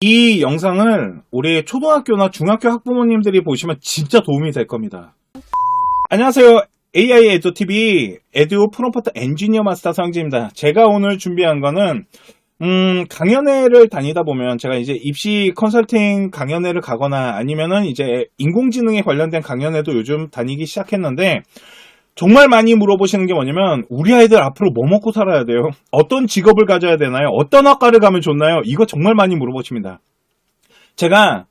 이 영상을 우리 초등학교나 중학교 학부모님들이 보시면 진짜 도움이 될 겁니다. 안녕하세요. AI 에듀TV 에듀 프롬프트 엔지니어 마스터 서영진입니다. 제가 오늘 준비한 거는 강연회를 다니다 보면 제가 이제 입시 컨설팅 강연회를 가거나 아니면은 이제 인공지능에 관련된 강연회도 요즘 다니기 시작했는데 정말 많이 물어보시는 게 뭐냐면 우리 아이들 앞으로 뭐 먹고 살아야 돼요? 어떤 직업을 가져야 되나요? 어떤 학과를 가면 좋나요? 이거 정말 많이 물어보십니다. 제가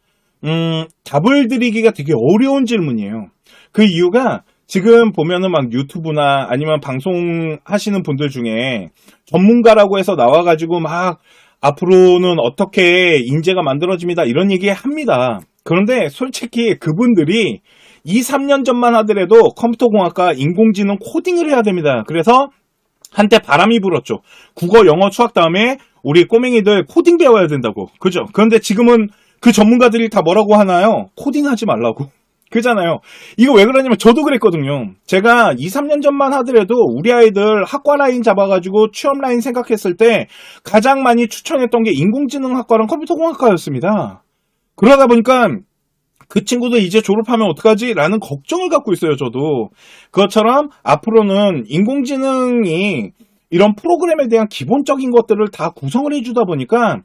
답을 드리기가 되게 어려운 질문이에요. 그 이유가 지금 보면은 막 유튜브나 아니면 방송 하시는 분들 중에 전문가라고 해서 나와가지고 막 앞으로는 어떻게 인재가 만들어집니다 이런 얘기 합니다. 그런데 솔직히 그분들이 2, 3년 전만 하더라도 컴퓨터공학과 인공지능 코딩을 해야 됩니다. 그래서 한때 바람이 불었죠. 국어, 영어, 수학 다음에 우리 꼬맹이들 코딩 배워야 된다고. 그죠? 그런데 지금은 그 전문가들이 다 뭐라고 하나요? 코딩하지 말라고. 그잖아요. 이거 왜 그러냐면 저도 그랬거든요. 제가 2, 3년 전만 하더라도 우리 아이들 학과 라인 잡아가지고 취업 라인 생각했을 때 가장 많이 추천했던 게 인공지능학과랑 컴퓨터공학과였습니다. 그러다 보니까 그 친구들 이제 졸업하면 어떡하지? 라는 걱정을 갖고 있어요, 저도. 그것처럼 앞으로는 인공지능이 이런 프로그램에 대한 기본적인 것들을 다 구성을 해주다 보니까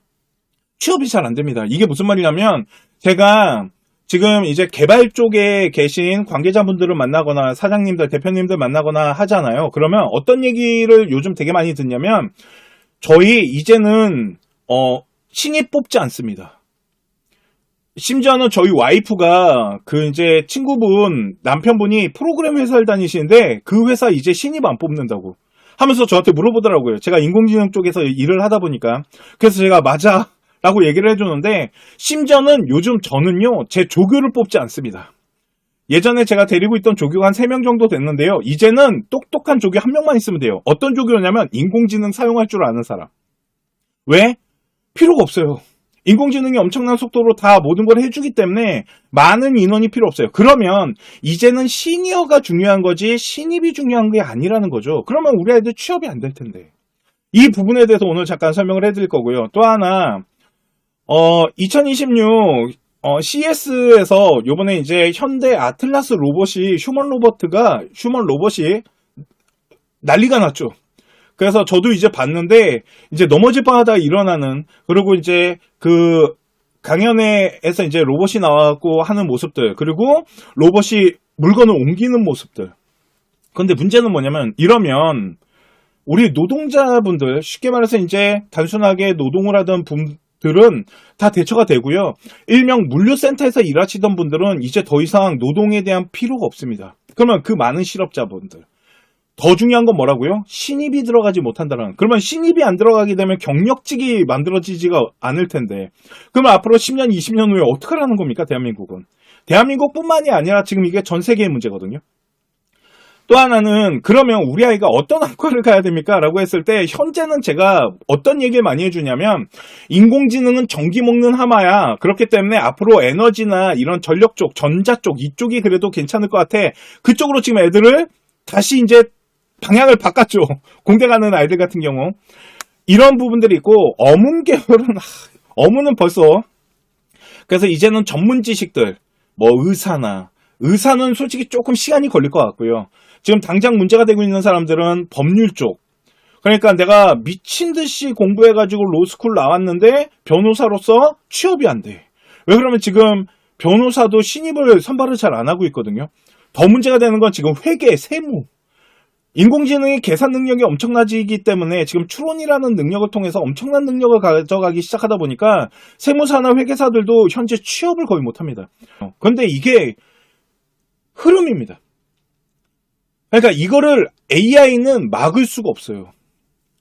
취업이 잘 안 됩니다. 이게 무슨 말이냐면 제가 지금 이제 개발 쪽에 계신 관계자분들을 만나거나 사장님들, 대표님들 만나거나 하잖아요. 그러면 어떤 얘기를 요즘 되게 많이 듣냐면 저희 이제는 신입 뽑지 않습니다. 심지어는 저희 와이프가 그 이제 친구분 남편분이 프로그램 회사를 다니시는데 그 회사 이제 신입 안 뽑는다고 하면서 저한테 물어보더라고요. 제가 인공지능 쪽에서 일을 하다 보니까. 그래서 제가 맞아 라고 얘기를 해주는데 심지어는 요즘 저는요 제 조교를 뽑지 않습니다. 예전에 제가 데리고 있던 조교가 한 3명 정도 됐는데요. 이제는 똑똑한 조교 1명만 있으면 돼요. 어떤 조교냐면 인공지능 사용할 줄 아는 사람. 왜? 필요가 없어요. 인공지능이 엄청난 속도로 다 모든 걸 해주기 때문에 많은 인원이 필요 없어요. 그러면 이제는 시니어가 중요한 거지 신입이 중요한 게 아니라는 거죠. 그러면 우리 아이들 취업이 안 될 텐데. 이 부분에 대해서 오늘 잠깐 설명을 해드릴 거고요. 또 하나 2026 CES에서 요번에 이제 현대 아틀라스 로봇이 휴먼 로봇이 난리가 났죠. 그래서 저도 이제 봤는데 이제 넘어질 뻔하다 일어나는 그리고 이제 그 강연회에서 이제 로봇이 나와갖고 하는 모습들 그리고 로봇이 물건을 옮기는 모습들. 근데 문제는 뭐냐면 이러면 우리 노동자분들 쉽게 말해서 이제 단순하게 노동을 하던 분들은 다 대처가 되고요. 일명 물류센터에서 일하시던 분들은 이제 더 이상 노동에 대한 필요가 없습니다. 그러면 그 많은 실업자분들 더 중요한 건 뭐라고요? 신입이 들어가지 못한다는. 그러면 신입이 안 들어가게 되면 경력직이 만들어지지가 않을 텐데. 그러면 앞으로 10년, 20년 후에 어떻게 하라는 겁니까? 대한민국은. 대한민국뿐만이 아니라 지금 이게 전 세계의 문제거든요. 또 하나는 그러면 우리 아이가 어떤 학과를 가야 됩니까? 라고 했을 때 현재는 제가 어떤 얘기를 많이 해주냐면 인공지능은 전기 먹는 하마야. 그렇기 때문에 앞으로 에너지나 이런 전력 쪽, 전자 쪽 이쪽이 그래도 괜찮을 것 같아. 그쪽으로 지금 애들을 다시 이제 방향을 바꿨죠. 공대 가는 아이들 같은 경우. 이런 부분들이 있고, 어문 계열은, 어문은 벌써, 그래서 이제는 전문 지식들, 뭐 의사는 솔직히 조금 시간이 걸릴 것 같고요. 지금 당장 문제가 되고 있는 사람들은 법률 쪽. 그러니까 내가 미친 듯이 공부해가지고 로스쿨 나왔는데, 변호사로서 취업이 안 돼. 왜 그러면 지금 변호사도 신입을 선발을 잘 안 하고 있거든요. 더 문제가 되는 건 지금 회계, 세무. 인공지능의 계산 능력이 엄청나지기 때문에 지금 추론이라는 능력을 통해서 엄청난 능력을 가져가기 시작하다 보니까 세무사나 회계사들도 현재 취업을 거의 못합니다. 그런데 이게 흐름입니다. 그러니까 이거를 AI는 막을 수가 없어요.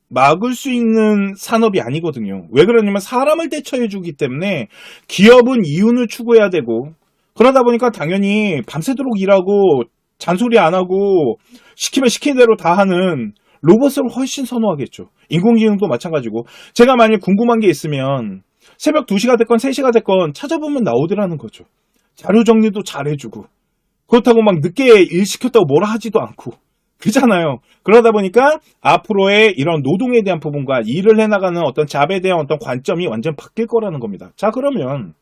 막을 수 있는 산업이 아니거든요. 왜 그러냐면 사람을 대처해주기 때문에 기업은 이윤을 추구해야 되고 그러다 보니까 당연히 밤새도록 일하고 잔소리 안 하고 시키면 시키는 대로 다 하는 로봇을 훨씬 선호하겠죠. 인공지능도 마찬가지고 제가 만약 궁금한 게 있으면 새벽 2시가 됐건 3시가 됐건 찾아보면 나오더라는 거죠. 자료 정리도 잘 해주고 그렇다고 막 늦게 일 시켰다고 뭐라 하지도 않고 그렇잖아요. 그러다 보니까 앞으로의 이런 노동에 대한 부분과 일을 해나가는 어떤 잡에 대한 어떤 관점이 완전 바뀔 거라는 겁니다. 자, 그러면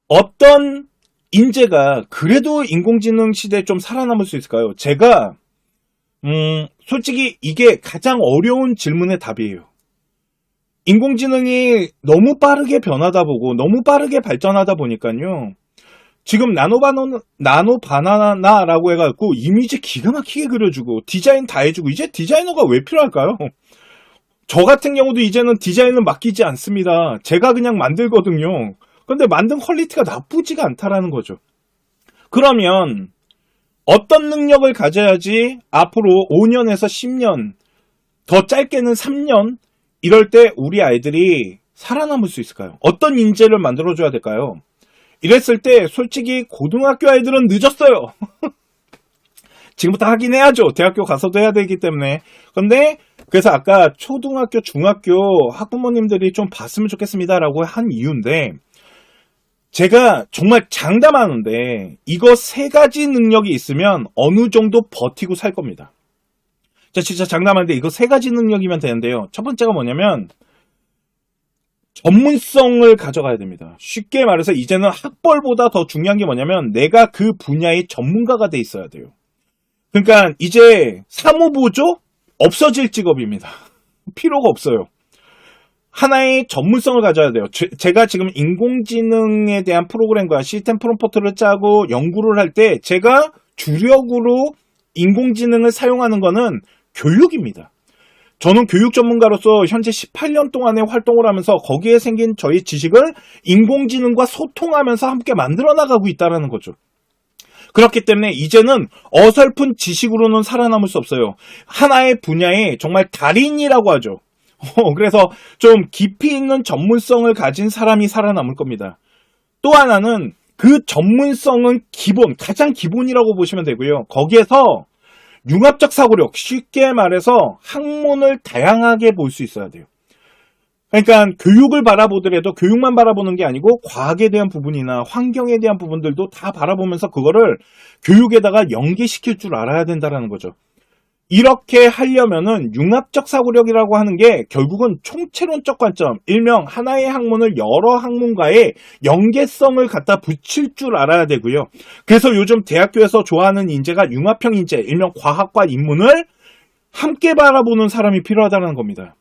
어떤 인재가 그래도 인공지능 시대에 좀 살아남을 수 있을까요? 제가 솔직히 이게 가장 어려운 질문의 답이에요. 인공지능이 너무 빠르게 변하다 보고 너무 빠르게 발전하다 보니까요. 지금 나노바나나라고 해갖고 이미지 기가 막히게 그려주고 디자인 다 해주고 이제 디자이너가 왜 필요할까요? 저 같은 경우도 이제는 디자인은 맡기지 않습니다. 제가 그냥 만들거든요. 근데 만든 퀄리티가 나쁘지가 않다라는 거죠. 그러면 어떤 능력을 가져야지 앞으로 5년에서 10년, 더 짧게는 3년 이럴 때 우리 아이들이 살아남을 수 있을까요? 어떤 인재를 만들어줘야 될까요? 이랬을 때 솔직히 고등학교 아이들은 늦었어요. 지금부터 하긴 해야죠. 대학교 가서도 해야 되기 때문에. 근데 그래서 아까 초등학교, 중학교 학부모님들이 좀 봤으면 좋겠습니다라고 한 이유인데 제가 정말 장담하는데 이거 3가지 능력이 있으면 어느 정도 버티고 살 겁니다. 진짜 장담하는데 이거 3가지 능력이면 되는데요. 첫 번째가 뭐냐면 전문성을 가져가야 됩니다. 쉽게 말해서 이제는 학벌보다 더 중요한 게 뭐냐면 내가 그 분야의 전문가가 돼 있어야 돼요. 그러니까 이제 사무보조 없어질 직업입니다. 필요가 없어요. 하나의 전문성을 가져야 돼요. 제가 지금 인공지능에 대한 프로그램과 시스템 프롬프트를 짜고 연구를 할 때 제가 주력으로 인공지능을 사용하는 거는 교육입니다. 저는 교육 전문가로서 현재 18년 동안의 활동을 하면서 거기에 생긴 저희 지식을 인공지능과 소통하면서 함께 만들어 나가고 있다는 거죠. 그렇기 때문에 이제는 어설픈 지식으로는 살아남을 수 없어요. 하나의 분야의 정말 달인이라고 하죠. 그래서 좀 깊이 있는 전문성을 가진 사람이 살아남을 겁니다. 또 하나는 그 전문성은 가장 기본이라고 보시면 되고요. 거기에서 융합적 사고력, 쉽게 말해서 학문을 다양하게 볼 수 있어야 돼요. 그러니까 교육을 바라보더라도 교육만 바라보는 게 아니고 과학에 대한 부분이나 환경에 대한 부분들도 다 바라보면서 그거를 교육에다가 연계시킬 줄 알아야 된다는 거죠. 이렇게 하려면은 융합적 사고력이라고 하는 게 결국은 총체론적 관점, 일명 하나의 학문을 여러 학문과의 연계성을 갖다 붙일 줄 알아야 되고요. 그래서 요즘 대학교에서 좋아하는 인재가 융합형 인재, 일명 과학과 인문을 함께 바라보는 사람이 필요하다는 겁니다.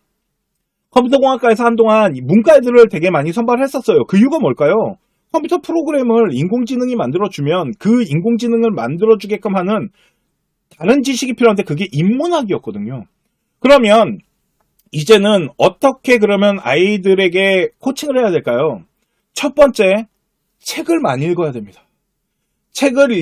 컴퓨터공학과에서 한동안 문과 애들을 되게 많이 선발했었어요. 그 이유가 뭘까요? 컴퓨터 프로그램을 인공지능이 만들어주면 그 인공지능을 만들어주게끔 하는 다른 지식이 필요한데 그게 인문학이었거든요. 그러면 이제는 어떻게 그러면 아이들에게 코칭을 해야 될까요? 첫 번째, 책을 많이 읽어야 됩니다. 책을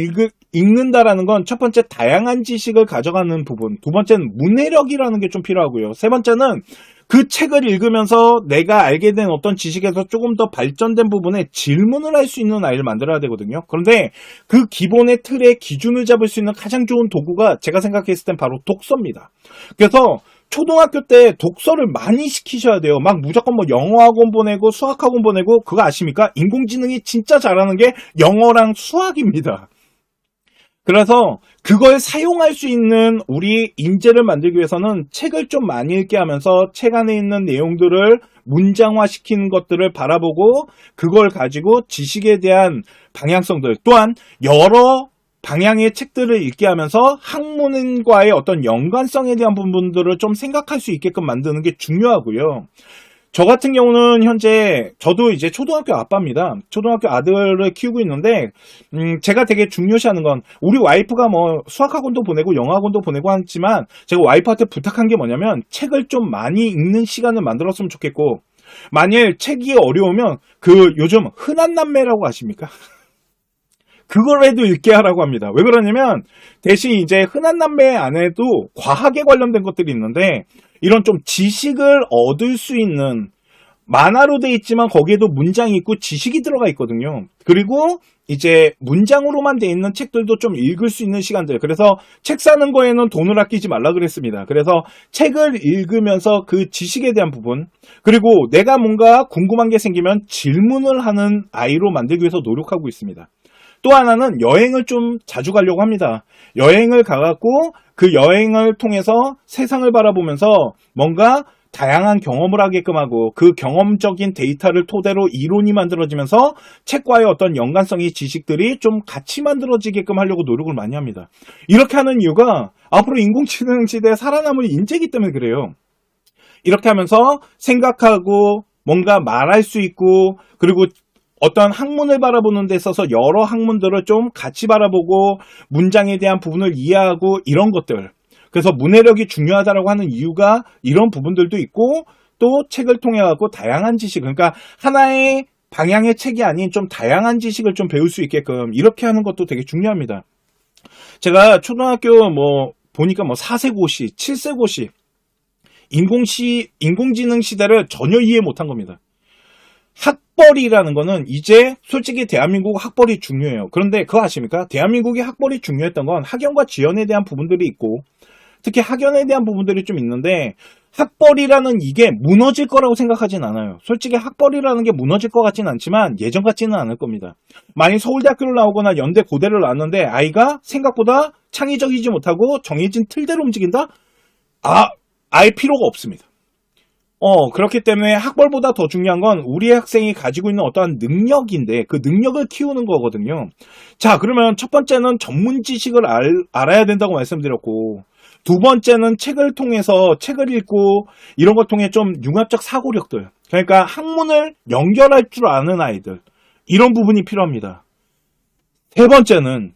읽는다라는 건 첫 번째 다양한 지식을 가져가는 부분, 두 번째는 문해력이라는 게 좀 필요하고요. 세 번째는 그 책을 읽으면서 내가 알게 된 어떤 지식에서 조금 더 발전된 부분에 질문을 할 수 있는 아이를 만들어야 되거든요. 그런데 그 기본의 틀에 기준을 잡을 수 있는 가장 좋은 도구가 제가 생각했을 땐 바로 독서입니다. 그래서 초등학교 때 독서를 많이 시키셔야 돼요. 막 무조건 뭐 영어학원 보내고 수학학원 보내고 그거 아십니까? 인공지능이 진짜 잘하는 게 영어랑 수학입니다. 그래서 그걸 사용할 수 있는 우리 인재를 만들기 위해서는 책을 좀 많이 읽게 하면서 책 안에 있는 내용들을 문장화시키는 것들을 바라보고 그걸 가지고 지식에 대한 방향성들 또한 여러 방향의 책들을 읽게 하면서 학문과의 어떤 연관성에 대한 부분들을 좀 생각할 수 있게끔 만드는 게 중요하고요. 저 같은 경우는 현재 저도 이제 초등학교 아빠입니다. 초등학교 아들을 키우고 있는데 제가 되게 중요시하는 건 우리 와이프가 뭐 수학학원도 보내고 영어학원도 보내고 하지만 제가 와이프한테 부탁한 게 뭐냐면 책을 좀 많이 읽는 시간을 만들었으면 좋겠고 만일 책이 어려우면 그 요즘 흔한 남매라고 아십니까? 그거라도 읽게 하라고 합니다. 왜 그러냐면 대신 이제 흔한 남매 안에도 과학에 관련된 것들이 있는데 이런 좀 지식을 얻을 수 있는 만화로 돼 있지만 거기에도 문장이 있고 지식이 들어가 있거든요. 그리고 이제 문장으로만 돼 있는 책들도 좀 읽을 수 있는 시간들. 그래서 책 사는 거에는 돈을 아끼지 말라 그랬습니다. 그래서 책을 읽으면서 그 지식에 대한 부분 그리고 내가 뭔가 궁금한 게 생기면 질문을 하는 아이로 만들기 위해서 노력하고 있습니다. 또 하나는 여행을 좀 자주 가려고 합니다. 여행을 가갖고 그 여행을 통해서 세상을 바라보면서 뭔가 다양한 경험을 하게끔 하고 그 경험적인 데이터를 토대로 이론이 만들어지면서 책과의 어떤 연관성이 지식들이 좀 같이 만들어지게끔 하려고 노력을 많이 합니다. 이렇게 하는 이유가 앞으로 인공지능 시대에 살아남을 인재이기 때문에 그래요. 이렇게 하면서 생각하고 뭔가 말할 수 있고 그리고 어떤 학문을 바라보는 데 있어서 여러 학문들을 좀 같이 바라보고 문장에 대한 부분을 이해하고 이런 것들. 그래서 문해력이 중요하다라고 하는 이유가 이런 부분들도 있고 또 책을 통해 갖고 다양한 지식, 그러니까 하나의 방향의 책이 아닌 좀 다양한 지식을 좀 배울 수 있게끔 이렇게 하는 것도 되게 중요합니다. 제가 초등학교 보니까 4세 고시, 7세 고시 인공지능 시대를 전혀 이해 못한 겁니다. 학벌이라는 거는 이제 솔직히 대한민국 학벌이 중요해요. 그런데 그거 아십니까? 대한민국의 학벌이 중요했던 건 학연과 지연에 대한 부분들이 있고 특히 학연에 대한 부분들이 좀 있는데 학벌이라는 이게 무너질 거라고 생각하진 않아요. 솔직히 학벌이라는 게 무너질 것 같진 않지만 예전 같지는 않을 겁니다. 만약 서울대학교를 나오거나 연대 고대를 나왔는데 아이가 생각보다 창의적이지 못하고 정해진 틀대로 움직인다? 아예 필요가 없습니다. 그렇기 때문에 학벌보다 더 중요한 건 우리 학생이 가지고 있는 어떠한 능력인데 그 능력을 키우는 거거든요. 자, 그러면 첫 번째는 전문 지식을 알아야 된다고 말씀드렸고 두 번째는 책을 통해서 책을 읽고 이런 걸 통해 좀 융합적 사고력들, 그러니까 학문을 연결할 줄 아는 아이들, 이런 부분이 필요합니다. 세 번째는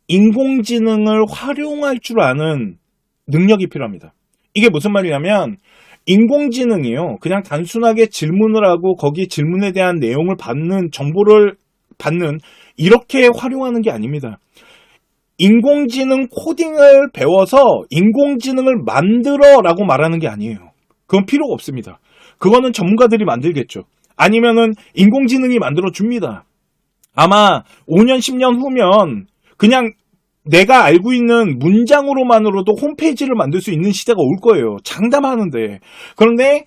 인공지능을 활용할 줄 아는 능력이 필요합니다. 이게 무슨 말이냐면 인공지능이요, 그냥 단순하게 질문을 하고 거기 질문에 대한 내용을 받는, 정보를 받는, 이렇게 활용하는 게 아닙니다. 인공지능 코딩을 배워서 인공지능을 만들어 라고 말하는 게 아니에요. 그건 필요가 없습니다. 그거는 전문가들이 만들겠죠. 아니면은 인공지능이 만들어 줍니다. 아마 5년, 10년 후면 그냥 내가 알고 있는 문장으로만으로도 홈페이지를 만들 수 있는 시대가 올 거예요. 장담하는데. 그런데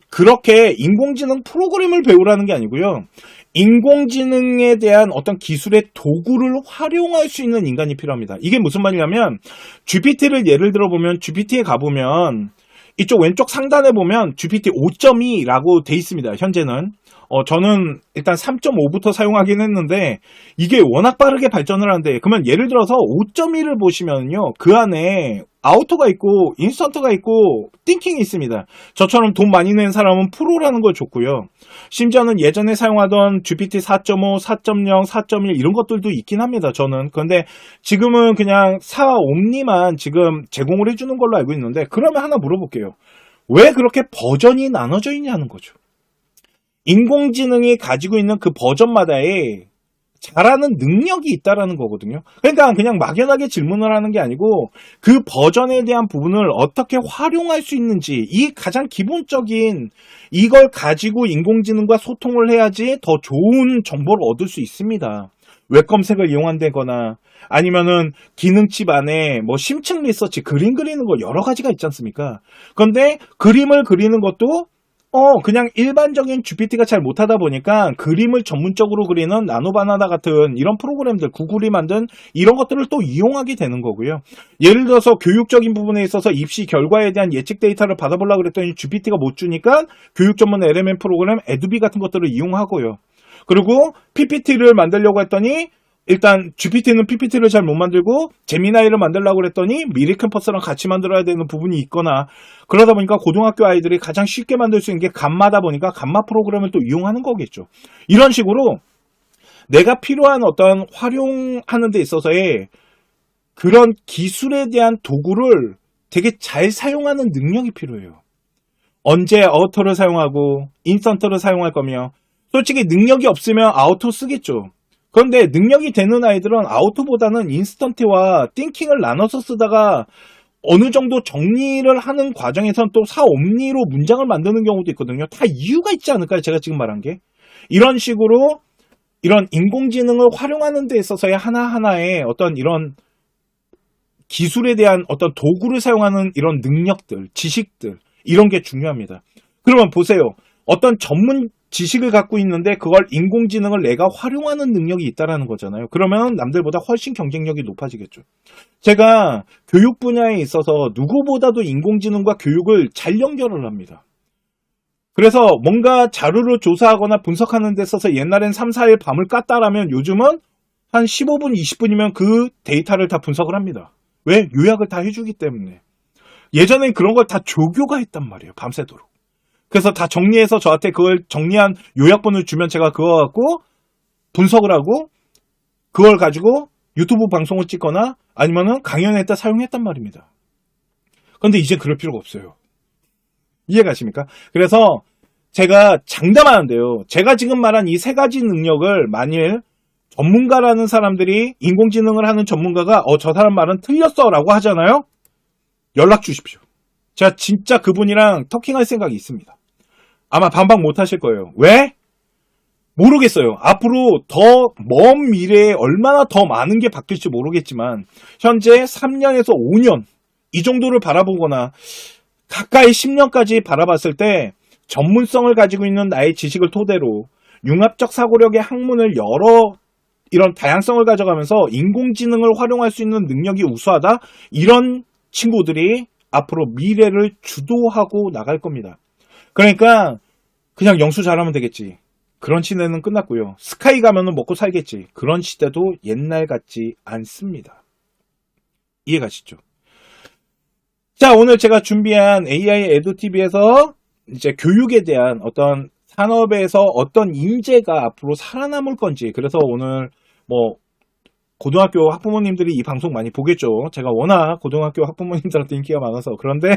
그렇게 인공지능 프로그램을 배우라는 게 아니고요. 인공지능에 대한 어떤 기술의 도구를 활용할 수 있는 인간이 필요합니다. 이게 무슨 말이냐면 GPT를 예를 들어 보면 GPT에 가보면 이쪽 왼쪽 상단에 보면 GPT 5.2라고 돼 있습니다. 현재는. 저는 일단 3.5부터 사용하긴 했는데 이게 워낙 빠르게 발전을 하는데, 그러면 예를 들어서 5.1을 보시면요, 그 안에 아우토가 있고 인스턴트가 있고 띵킹이 있습니다. 저처럼 돈 많이 낸 사람은 프로라는 걸 줬고요. 심지어는 예전에 사용하던 GPT 4.5, 4.0, 4.1 이런 것들도 있긴 합니다. 저는. 그런데 지금은 그냥 4옴니만 지금 제공을 해주는 걸로 알고 있는데, 그러면 하나 물어볼게요. 왜 그렇게 버전이 나눠져 있냐는 거죠. 인공지능이 가지고 있는 그 버전마다의 잘하는 능력이 있다라는 거거든요. 그러니까 그냥 막연하게 질문을 하는 게 아니고 그 버전에 대한 부분을 어떻게 활용할 수 있는지, 이 가장 기본적인 이걸 가지고 인공지능과 소통을 해야지 더 좋은 정보를 얻을 수 있습니다. 웹 검색을 이용한다거나 아니면은 기능칩 안에 심층 리서치, 그림 그리는 거 여러 가지가 있지 않습니까? 그런데 그림을 그리는 것도 그냥 일반적인 GPT가 잘 못하다 보니까 그림을 전문적으로 그리는 나노바나나 같은 이런 프로그램들, 구글이 만든 이런 것들을 또 이용하게 되는 거고요. 예를 들어서 교육적인 부분에 있어서 입시 결과에 대한 예측 데이터를 받아보려고 그랬더니 GPT가 못 주니까 교육 전문 LMM 프로그램 에두비 같은 것들을 이용하고요. 그리고 PPT를 만들려고 했더니 일단 GPT는 PPT를 잘 못 만들고 제미나이를 만들려고 그랬더니 미리캠퍼스랑 같이 만들어야 되는 부분이 있거나, 그러다 보니까 고등학교 아이들이 가장 쉽게 만들 수 있는 게 감마다 보니까 감마 프로그램을 또 이용하는 거겠죠. 이런 식으로 내가 필요한 어떤 활용하는 데 있어서의 그런 기술에 대한 도구를 되게 잘 사용하는 능력이 필요해요. 언제 아우터를 사용하고 인스턴트를 사용할 거며, 솔직히 능력이 없으면 아우터 쓰겠죠. 그런데 능력이 되는 아이들은 아우토보다는 인스턴트와 띵킹을 나눠서 쓰다가 어느 정도 정리를 하는 과정에선 또 사옴니로 문장을 만드는 경우도 있거든요. 다 이유가 있지 않을까요? 제가 지금 말한 게. 이런 식으로 이런 인공지능을 활용하는 데 있어서의 하나하나의 어떤 이런 기술에 대한 어떤 도구를 사용하는 이런 능력들, 지식들, 이런 게 중요합니다. 그러면 보세요. 어떤 전문 지식을 갖고 있는데 그걸 인공지능을 내가 활용하는 능력이 있다라는 거잖아요. 그러면 남들보다 훨씬 경쟁력이 높아지겠죠. 제가 교육 분야에 있어서 누구보다도 인공지능과 교육을 잘 연결을 합니다. 그래서 뭔가 자료를 조사하거나 분석하는 데 있어서 옛날엔 3, 4일 밤을 깠다라면 요즘은 한 15분, 20분이면 그 데이터를 다 분석을 합니다. 왜? 요약을 다 해주기 때문에. 예전엔 그런 걸 다 조교가 했단 말이에요. 밤새도록. 그래서 다 정리해서 저한테 그걸 정리한 요약본을 주면 제가 그거 갖고 분석을 하고 그걸 가지고 유튜브 방송을 찍거나 아니면은 강연할 때 사용했단 말입니다. 그런데 이제 그럴 필요가 없어요. 이해가십니까? 그래서 제가 장담하는데요. 제가 지금 말한 이 세 가지 능력을 만일 전문가라는 사람들이 인공지능을 하는 전문가가 저 사람 말은 틀렸어 라고 하잖아요. 연락 주십시오. 제가 진짜 그분이랑 터킹할 생각이 있습니다. 아마 반박 못 하실 거예요. 왜? 모르겠어요. 앞으로 더 먼 미래에 얼마나 더 많은 게 바뀔지 모르겠지만 현재 3년에서 5년 이 정도를 바라보거나 가까이 10년까지 바라봤을 때 전문성을 가지고 있는 나의 지식을 토대로 융합적 사고력의 학문을 여러 이런 다양성을 가져가면서 인공지능을 활용할 수 있는 능력이 우수하다. 이런 친구들이 앞으로 미래를 주도하고 나갈 겁니다. 그러니까 그냥 영수 잘하면 되겠지. 그런 시대는 끝났고요. 스카이 가면은 먹고 살겠지. 그런 시대도 옛날 같지 않습니다. 이해가시죠? 자, 오늘 제가 준비한 AI 에듀TV에서 이제 교육에 대한 어떤 산업에서 어떤 인재가 앞으로 살아남을 건지, 그래서 오늘 뭐 고등학교 학부모님들이 이 방송 많이 보겠죠. 제가 워낙 고등학교 학부모님들한테 인기가 많아서. 그런데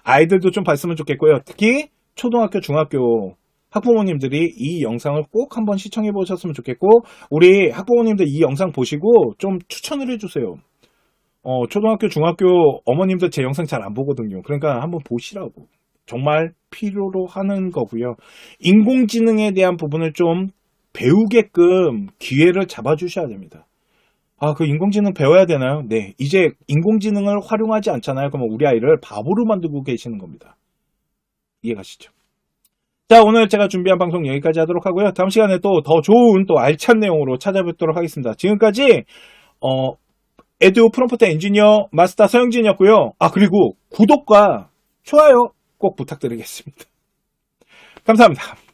아이들도 좀 봤으면 좋겠고요. 특히 초등학교, 중학교 학부모님들이 이 영상을 꼭 한번 시청해 보셨으면 좋겠고, 우리 학부모님들 이 영상 보시고 좀 추천을 해주세요. 초등학교, 중학교 어머님들 제 영상 잘 안 보거든요. 그러니까 한번 보시라고. 정말 필요로 하는 거고요. 인공지능에 대한 부분을 좀 배우게끔 기회를 잡아주셔야 됩니다. 그 인공지능 배워야 되나요? 네. 이제 인공지능을 활용하지 않잖아요. 그러면 우리 아이를 바보로 만들고 계시는 겁니다. 이해가시죠? 자, 오늘 제가 준비한 방송 여기까지 하도록 하고요. 다음 시간에 또 더 좋은 또 알찬 내용으로 찾아뵙도록 하겠습니다. 지금까지 에듀 프롬프트 엔지니어 마스터 서영진이었고요. 그리고 구독과 좋아요 꼭 부탁드리겠습니다. 감사합니다.